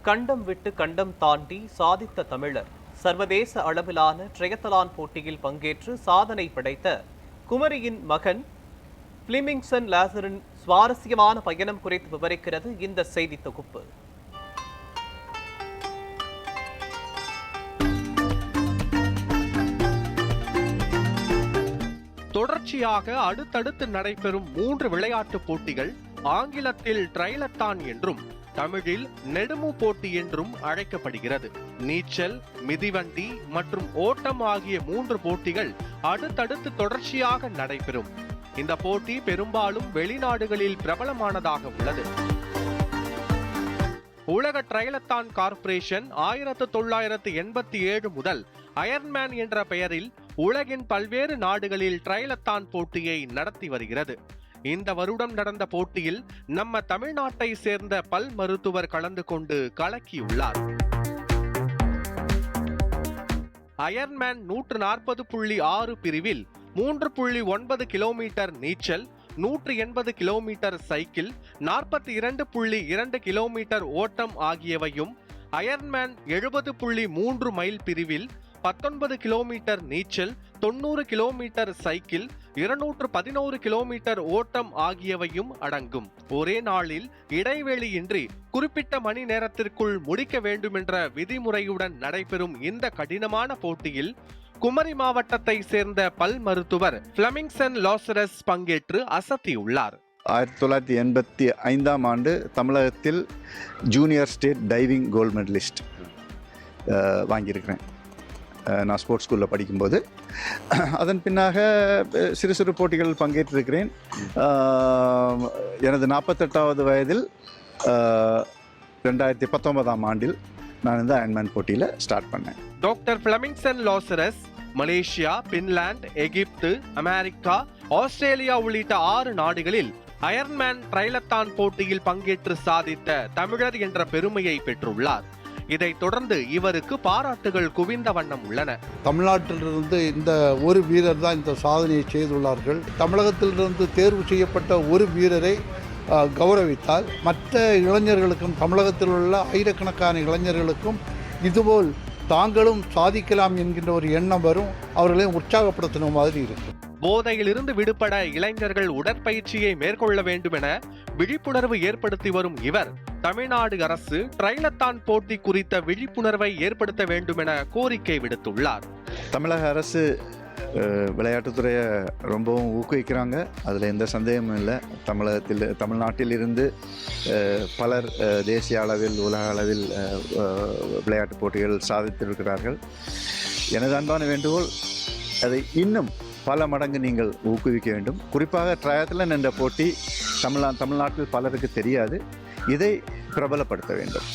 கண்டம் விட்டு கண்டம் தாண்டி சாதித்த தமிழர் சர்வதேச அளவிலான ட்ரையத்தலான் போட்டியில் பங்கேற்று சாதனை படைத்த குமரியின் மகன் பிளிமிங்சன் லாசரின் சுவாரஸ்யமான பயணம் குறித்து விவரிக்கிறது இந்த செய்தி தொகுப்பு. தொடர்ச்சியாக அடுத்தடுத்து நடைபெறும் 3 விளையாட்டுப் போட்டிகள் ஆங்கிலத்தில் ட்ரையலத்தான் என்றும் தமிழில் நெடுமு போட்டி என்றும் அழைக்கப்படுகிறது. நீச்சல், மிதிவண்டி மற்றும் ஓட்டம் ஆகிய 3 போட்டிகள் அடுத்தடுத்து தொடர்ச்சியாக நடைபெறும். இந்த போட்டி பெரும்பாலும் வெளிநாடுகளில் பிரபலமானதாக உள்ளது. உலக ட்ரையலத்தான் கார்ப்பரேஷன் 1987 முதல் அயர்ன்மேன் என்ற பெயரில் உலகின் பல்வேறு நாடுகளில் ட்ரையலத்தான் போட்டியை நடத்தி வருகிறது. இந்த வருடம் நடந்த போட்டியில் நம்ம தமிழ்நாட்டை சேர்ந்த பல் மருத்துவர் கலந்து கொண்டு கலக்கியுள்ளார். அயர்ன்மேன் 140.6 பிரிவில் 3.9 கிலோமீட்டர் நீச்சல், 180 கிலோமீட்டர் சைக்கிள், 42.2 கிலோமீட்டர் ஓட்டம் ஆகியவையும், அயர்ன்மேன் 70.3 மைல் பிரிவில் 19 கிலோமீட்டர் நீச்சல், 90 கிலோமீட்டர் சைக்கிள், 211 கிலோமீட்டர் ஓட்டம் ஆகியவையும் அடங்கும். ஒரே நாளில் இடைவெளியின்றி குறிப்பிட்ட மணி நேரத்திற்குள் முடிக்க வேண்டுமென்ற விதிமுறையுடன் நடைபெறும் இந்த கடினமான போட்டியில் குமரி மாவட்டத்தை சேர்ந்த பல் மருத்துவர் பிளிமிங்சன் லாசரஸ் பங்கேற்று அசத்தியுள்ளார். 1985ஆம் ஆண்டு தமிழகத்தில் junior state diving gold medallist வாங்கியிருக்கிறேன் நான் ஸ்போர்ட்ஸ் ஸ்கூலில் படிக்கும்போது. அதன் பின்னாக சிறு சிறு போட்டிகள் பங்கேற்றிருக்கிறேன். எனது 48வது வயதில் 2019ஆம் ஆண்டில் நான் இந்த அயர்ன்மேன் போட்டியில் ஸ்டார்ட் பண்ணேன். டாக்டர் பிளிமிங்சன் லாசரஸ் மலேசியா, பின்லாந்து, எகிப்து, அமெரிக்கா, ஆஸ்திரேலியா உள்ளிட்ட 6 நாடுகளில் அயர்ன்மேன் ட்ரையலத்தான் போட்டியில் பங்கேற்று சாதித்த தமிழர் என்ற பெருமையை பெற்றுள்ளார். இதைத் தொடர்ந்து இவருக்கு பாராட்டுகள் குவிந்த வண்ணம் உள்ளன. தமிழ்நாட்டிலிருந்து இந்த ஒரு வீரர் தான் இந்த சாதனையை செய்துள்ளார்கள். தமிழகத்திலிருந்து தேர்வு செய்யப்பட்ட ஒரு வீரரை கௌரவித்தால் மற்ற இளைஞர்களுக்கும், தமிழகத்தில் உள்ள ஆயிரக்கணக்கான இளைஞர்களுக்கும் இதுபோல் தாங்களும் சாதிக்கலாம் என்கின்ற ஒரு எண்ணம் வரும். அவர்களை உற்சாகப்படுத்தின மாதிரி இருக்கும். போதையிலிருந்து விடுபட இளைஞர்கள் உடற்பயிற்சியை மேற்கொள்ள வேண்டும் என விழிப்புணர்வு ஏற்படுத்தி வரும் இவர் தமிழ்நாடு அரசு ட்ரையலத்தான் போட்டி குறித்த விழிப்புணர்வை ஏற்படுத்த வேண்டும் என கோரிக்கை விடுத்துள்ளார். தமிழக அரசு விளையாட்டுத்துறையை ரொம்பவும் ஊக்குவிக்கிறாங்க, அதில் எந்த சந்தேகமும் இல்லை. தமிழ்நாட்டில் இருந்து பலர் தேசிய அளவில், உலக அளவில் விளையாட்டுப் போட்டிகள் சாதித்திருக்கிறார்கள். எனது அன்பான வேண்டுகோள், அதை இன்னும் பல மடங்கு நீங்கள் ஊக்குவிக்க வேண்டும். குறிப்பாக ட்ரையத்லான் என்ற போட்டி தமிழ்நாட்டில் பலருக்கு தெரியாது. இதை பிரபலப்படுத்த வேண்டும்.